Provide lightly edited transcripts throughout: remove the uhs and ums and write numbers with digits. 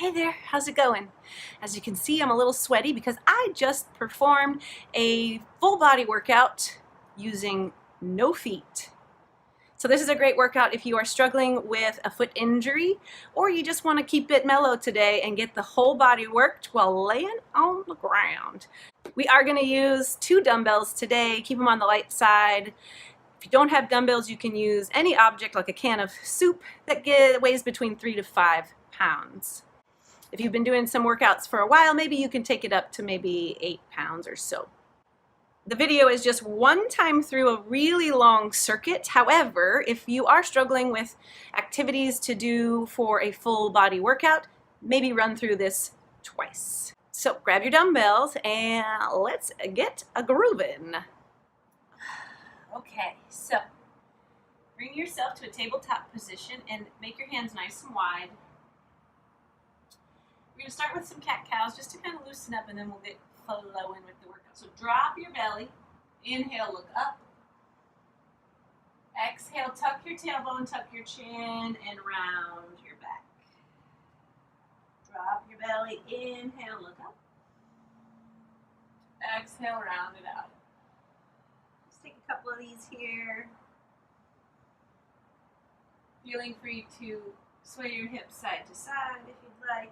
Hey there, how's it going? As you can see, I'm a little sweaty because I just performed a full body workout using no feet. So this is a great workout if you are struggling with a foot injury or you just want to keep it mellow today and get the whole body worked while laying on the ground. We are going to use 2 dumbbells today. Keep them on the light side. If you don't have dumbbells, you can use any object like a can of soup that weighs between 3 to 5 pounds. If you've been doing some workouts for a while, maybe you can take it up to maybe 8 pounds or so. The video is just one time through a really long circuit. However, if you are struggling with activities to do for a full body workout, maybe run through this twice. So grab your dumbbells and let's get a grooving. Okay, so bring yourself to a tabletop position and make your hands nice and wide. We're going to start with some cat-cows just to kind of loosen up, and then we'll get flowing with the workout. So drop your belly. Inhale, look up. Exhale, tuck your tailbone, tuck your chin, and round your back. Drop your belly. Inhale, look up. Exhale, round it out. Just take a couple of these here. Feeling free to sway your hips side to side if you'd like.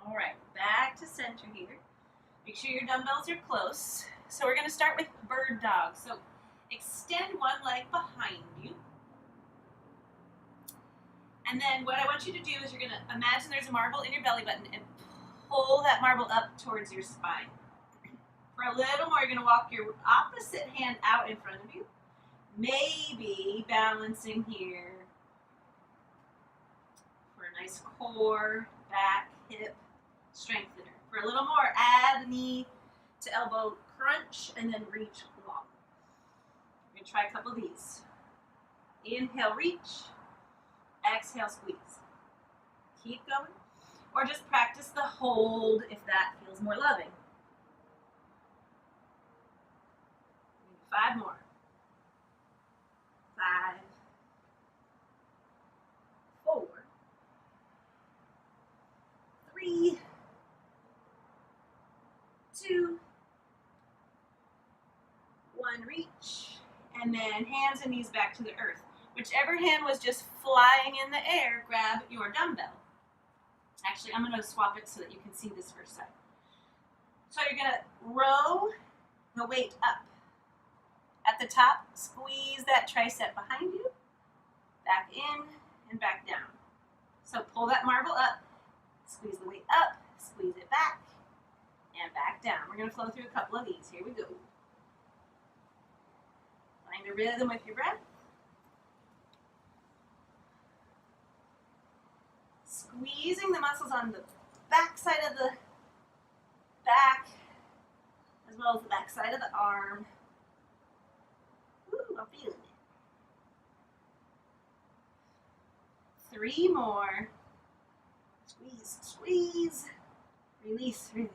All right, back to center here. Make sure your dumbbells are close. So we're going to start with bird dog. So extend one leg behind you. And then what I want you to do is you're going to imagine there's a marble in your belly button and pull that marble up towards your spine. For a little more, you're going to walk your opposite hand out in front of you. Maybe balancing here for a nice core, back, hip strengthener. For a little more, add knee to elbow crunch and then reach long. We're going to try a couple of these. Inhale, reach. Exhale, squeeze. Keep going. Or just practice the hold if that feels more loving. 5 more. 5, 4, 3, 2, 1, reach, and then hands and knees back to the earth. Whichever hand was just flying in the air, grab your dumbbell. Actually, I'm going to swap it so that you can see this first side. So you're going to row the weight up. At the top, squeeze that tricep behind you, back in and back down. So pull that marble up, squeeze the weight up, squeeze it back, and back down. We're going to flow through a couple of these. Here we go. Find a rhythm with your breath. Squeezing the muscles on the back side of the back, as well as the back side of the arm. Ooh, I'm feeling it. 3 more. Squeeze, squeeze. Release, release.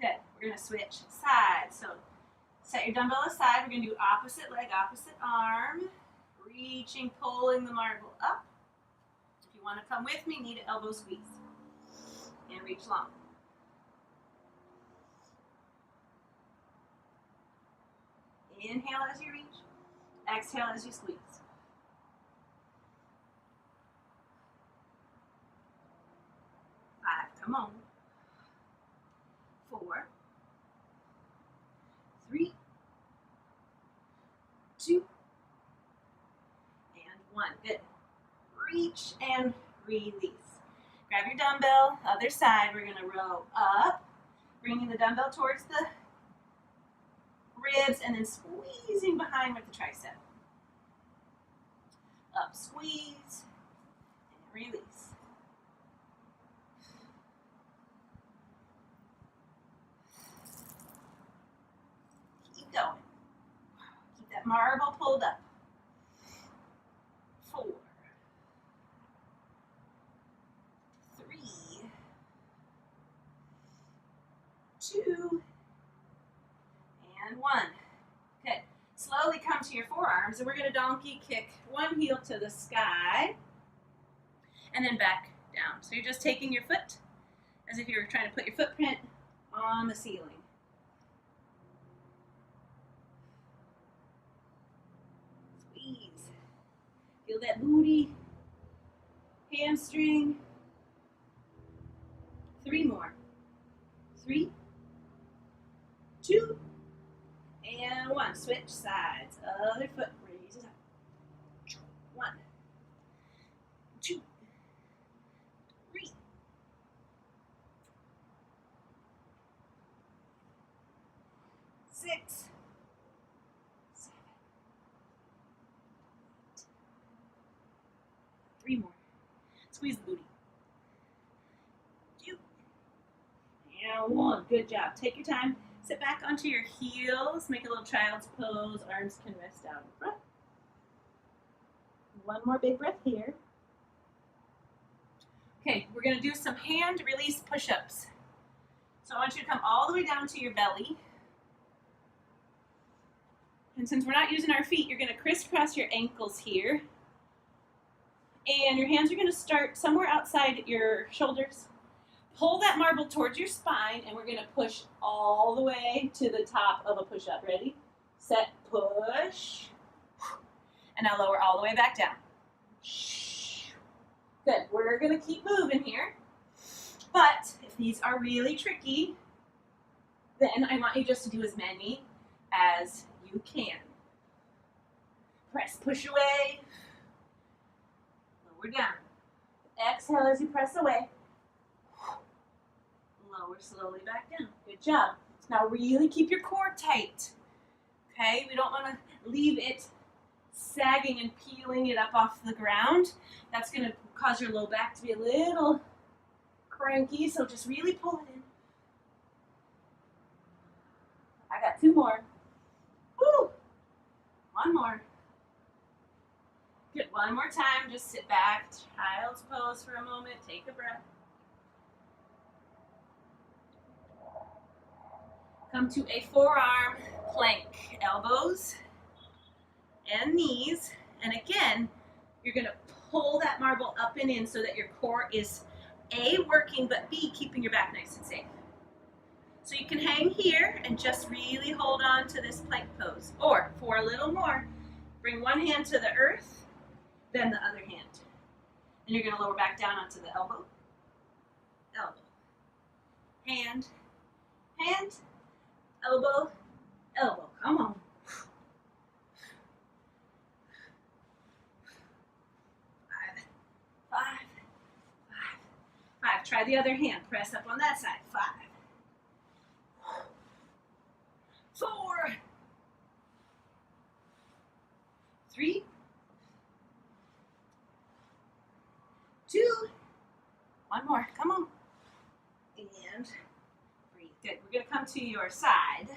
Good. We're going to switch sides. So set your dumbbell aside. We're going to do opposite leg, opposite arm. Reaching, pulling the marble up. If you want to come with me, knee to elbow squeeze. And reach long. Inhale as you reach. Exhale as you squeeze. 5, come on. 4, 3, 2, and 1. Good. Reach and release. Grab your dumbbell, other side. We're going to row up, bringing the dumbbell towards the ribs and then squeezing behind with the tricep. Up, squeeze, and release. Keep going. Keep that marble pulled up. 4, 3, 2, and 1. Okay, slowly come to your forearms, and we're going to donkey kick one heel to the sky, and then back down. So you're just taking your foot as if you were trying to put your footprint on the ceiling. Squeeze. Feel that booty, hamstring. 3 more. 3, 2, and 1. Switch sides. Other foot raises up. 1, 2, 3. 6, 7, 8. 3 more. Squeeze the booty. 2, and 1. Good job. Take your time. Sit back onto your heels. Make a little child's pose. Arms can rest out in front. One more big breath here. Okay, we're going to do some hand release push-ups. So I want you to come all the way down to your belly. And since we're not using our feet, you're going to crisscross your ankles here. And your hands are going to start somewhere outside your shoulders. Pull that marble towards your spine, and we're going to push all the way to the top of a push-up. Ready? Set, push. And now lower all the way back down. Good. We're going to keep moving here. But if these are really tricky, then I want you just to do as many as you can. Press, push away. Lower down. Exhale as you press away. Lower slowly back down. Good job. Now really keep your core tight. Okay? We don't want to leave it sagging and peeling it up off the ground. That's going to cause your low back to be a little cranky, so just really pull it in. I got 2 more. Woo! 1 more. Good. 1 more time. Just sit back. Child's pose for a moment. Take a breath. Come to a forearm plank. Elbows and knees. And again, you're going to pull that marble up and in so that your core is A, working, but B, keeping your back nice and safe. So you can hang here and just really hold on to this plank pose. Or, for a little more, bring one hand to the earth, then the other hand. And you're going to lower back down onto the elbow, elbow, hand, hand, elbow, elbow. Come on. 5, 5. Try the other hand. Press up on that side. 5, 4, 3, 2, 1 more. Come on. And breathe. Good. We're going to come to your side.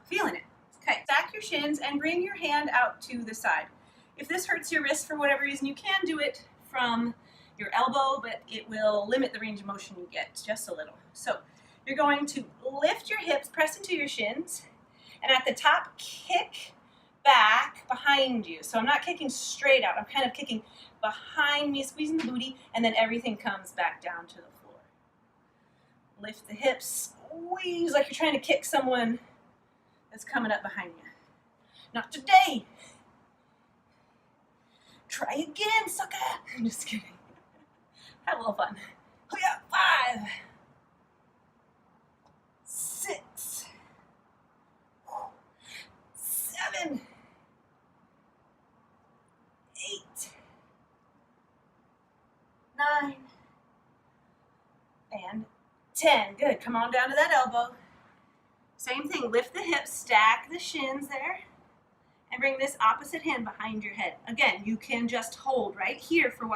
Feeling it. Okay. Stack your shins and bring your hand out to the side. If this hurts your wrist for whatever reason, you can do it from your elbow, but it will limit the range of motion you get just a little. So you're going to lift your hips, press into your shins, and at the top, kick back behind you. So I'm not kicking straight out. I'm kind of kicking behind me, squeezing the booty, and then everything comes back down to the floor. Lift the hips, squeeze like you're trying to kick someone that's coming up behind you. Not today. Try again, sucker. I'm just kidding. Have a little fun. Oh yeah, 5, 6, 7, 8, 9, and 10. Good. Come on down to that elbow. Same thing. Lift the hips, stack the shins there, and bring this opposite hand behind your head. Again, you can just hold right here for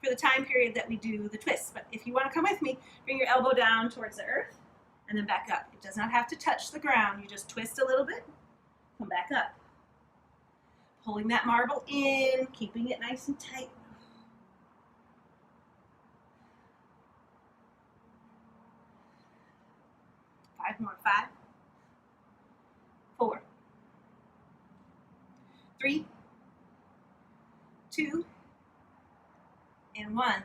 the time period that we do the twist. But if you want to come with me, bring your elbow down towards the earth and then back up. It does not have to touch the ground. You just twist a little bit, come back up. Pulling that marble in, keeping it nice and tight. 5 more. 5, 4, 3, 2, and 1.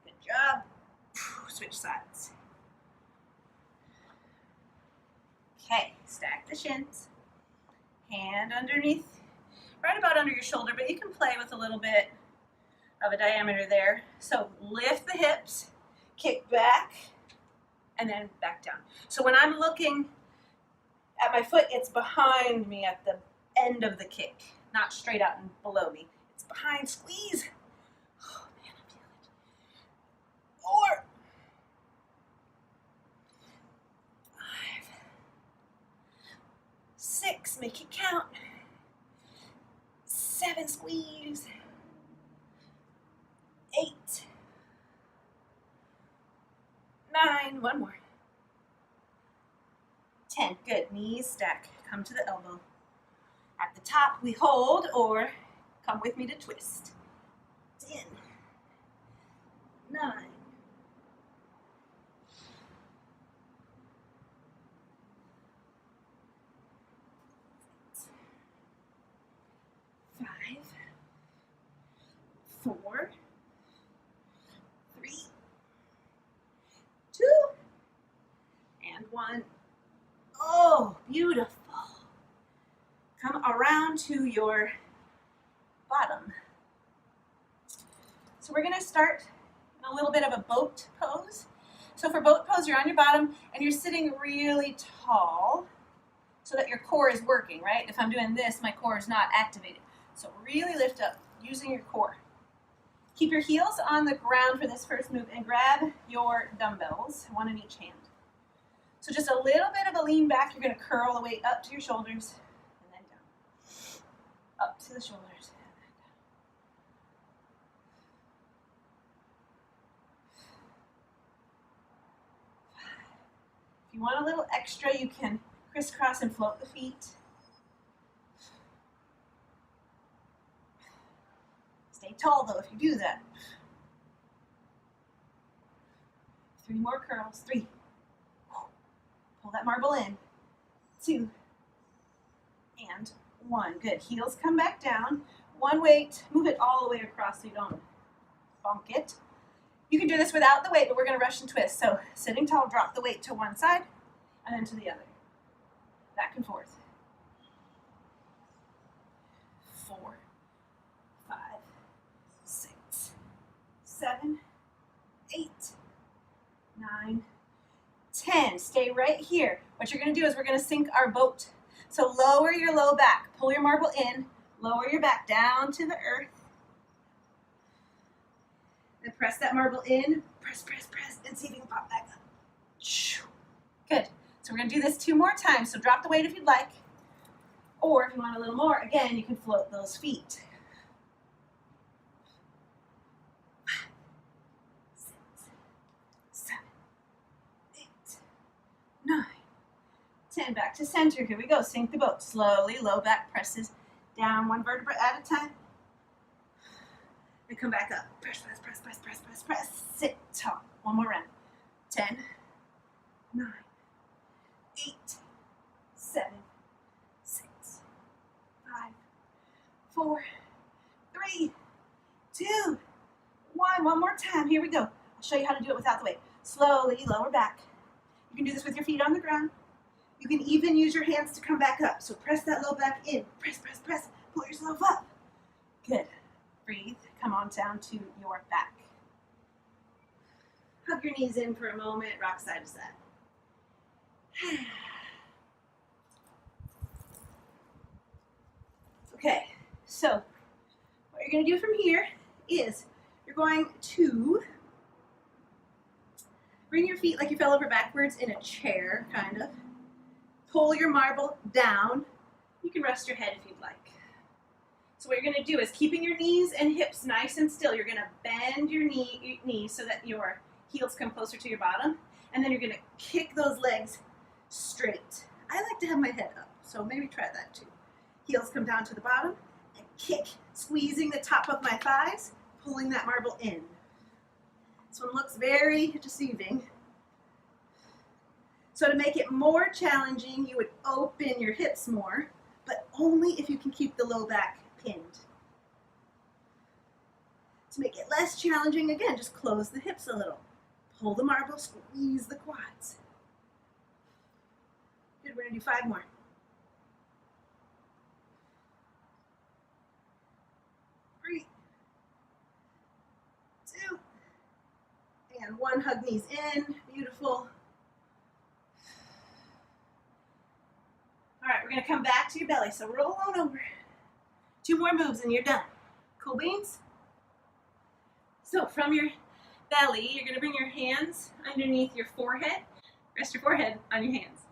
Good job. Switch sides. Okay, stack the shins. Hand underneath, right about under your shoulder, but you can play with a little bit of a diameter there. So lift the hips, kick back, and then back down. So when I'm looking at my foot, it's behind me at the end of the kick, not straight out and below me. It's behind, squeeze. Oh man, I feel it. 4, 5, 6, make it count. 7, squeeze. 8, 9, 1 more. 10, good, knees stack, come to the elbow. At the top we hold, or come with me to twist. 10, 9, 5, 4, 3, 2, and 1. Oh, beautiful. Come around to your bottom. So we're going to start in a little bit of a boat pose. So for boat pose, you're on your bottom and you're sitting really tall so that your core is working, right? If I'm doing this, my core is not activated. So really lift up using your core. Keep your heels on the ground for this first move and grab your dumbbells, one in each hand. So just a little bit of a lean back. You're going to curl the weight up to your shoulders and then down. Up to the shoulders and then down. If you want a little extra, you can crisscross and float the feet. Stay tall though if you do that. 3 more curls. 3. Pull that marble in. 2 and 1. Good. Heels come back down. One weight. Move it all the way across so you don't bonk it. You can do this without the weight, but we're going to rush and twist. So sitting tall, drop the weight to one side and then to the other. Back and forth. 4, 5, 6, 7, 8, 9, 10. Stay right here. What you're going to do is we're going to sink our boat. So lower your low back. Pull your marble in. Lower your back down to the earth. Then press that marble in. Press, press, press. And see if you can pop back up. Good. So we're going to do this 2 more times. So drop the weight if you'd like. Or if you want a little more, again, you can float those feet. 5, 6, 7, 8, 9, 10. Back to center. Here we go. Sink the boat. Slowly, low back presses down 1 vertebra at a time. And come back up. Press, press, press, press, press, press, press. Sit tall. 1 more round. 10, 9, 8, 7, 6, 5, 4, 3, 2, 1. One more time. Here we go. I'll show you how to do it without the weight. Slowly lower back. You can do this with your feet on the ground. You can even use your hands to come back up. So press that low back in. Press, press, press. Pull yourself up. Good. Breathe. Come on down to your back. Hug your knees in for a moment. Rock side to side. Okay, so what you're going to do from here is you're going to bring your feet like you fell over backwards in a chair, kind of. Pull your marble down. You can rest your head if you'd like. So what you're going to do is keeping your knees and hips nice and still, you're going to bend your knees so that your heels come closer to your bottom, and then you're going to kick those legs straight. I like to have my head up, so maybe try that too. Heels come down to the bottom, and kick, squeezing the top of my thighs, pulling that marble in. This one looks very deceiving. So So to make it more challenging, you would open your hips more, but only if you can keep the low back pinned. To make it less challenging, again, just close the hips a little. Pull the marble, squeeze the quads. Good, we're gonna do 5 more. 3, 2, and 1. Hug knees in, beautiful. All right, we're gonna come back to your belly, so roll on over. 2 more moves and you're done. Cool beans? So from your belly, you're gonna bring your hands underneath your forehead. Rest your forehead on your hands.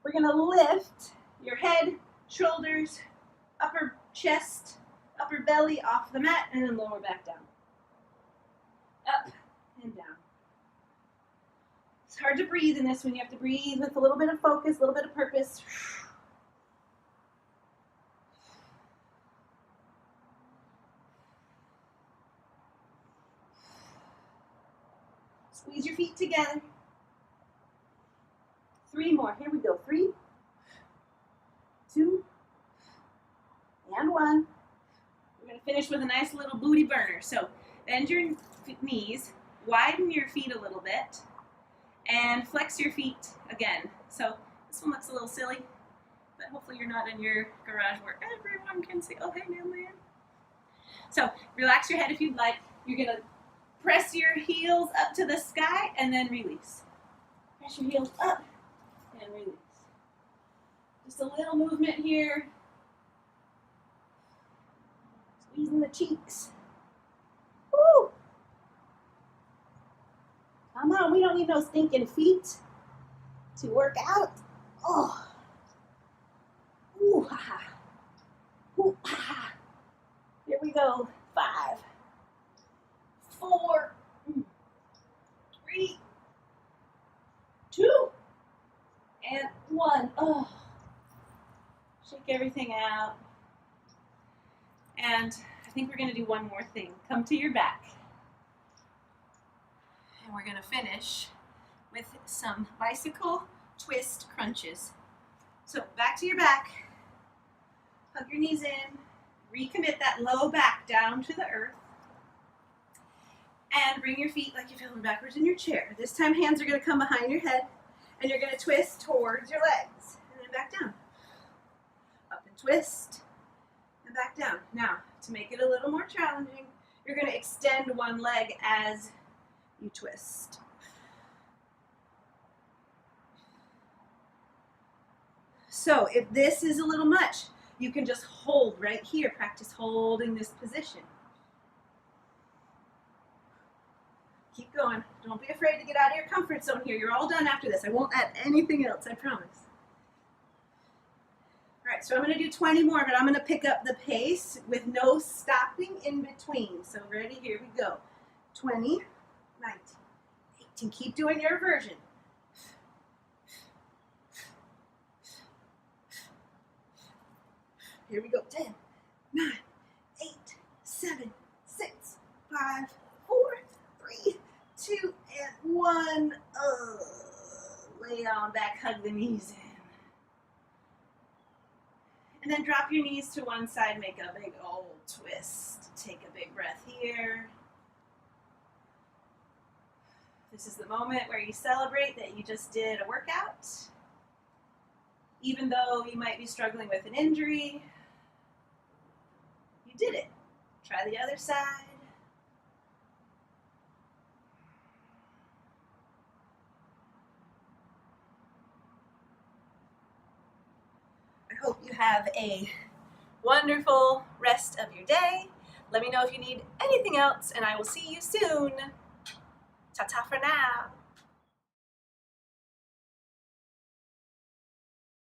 We're gonna lift your head, shoulders, upper chest, upper belly off the mat, and then lower back down. Up and down. It's hard to breathe in this one. You have to breathe with a little bit of focus, a little bit of purpose. Squeeze your feet together. 3 more. Here we go. 3, 2, and 1. We're going to finish with a nice little booty burner. So bend your knees, widen your feet a little bit, and flex your feet again. So this one looks a little silly, but hopefully you're not in your garage where everyone can see, oh, hey, mailman. So relax your head if you'd like. You're going to press your heels up to the sky and then release. Press your heels up and release. Just a little movement here. Squeezing the cheeks. Woo! Come on, we don't need no stinking feet to work out. Oh. Ooh, ha, ha. Ooh, ha, ha. Here we go. 5, 4, 3, 2, and 1. Oh. Shake everything out. And I think we're going to do one more thing. Come to your back. And we're going to finish with some bicycle twist crunches. So back to your back. Hug your knees in. Recommit that low back down to the earth. And bring your feet like you're feeling backwards in your chair. This time hands are going to come behind your head. And you're going to twist towards your legs. And then back down. Up and twist. And back down. Now, to make it a little more challenging, you're going to extend one leg as you twist. So if this is a little much, you can just hold right here. Practice holding this position. Keep going. Don't be afraid to get out of your comfort zone here. You're all done after this. I won't add anything else, I promise. All right, so I'm going to do 20 more, but I'm going to pick up the pace with no stopping in between. So ready? Here we go. 20, 19, 18. Keep doing your version. Here we go. 10, 9, 8, 7, 6, 5, 4, 3, 2, and 1. Lay on back, hug the knees in. And then drop your knees to one side, make a big old twist. Take a big breath here. This is the moment where you celebrate that you just did a workout. Even though you might be struggling with an injury, you did it. Try the other side. I hope you have a wonderful rest of your day. Let me know if you need anything else, and I will see you soon. Ta-ta for now.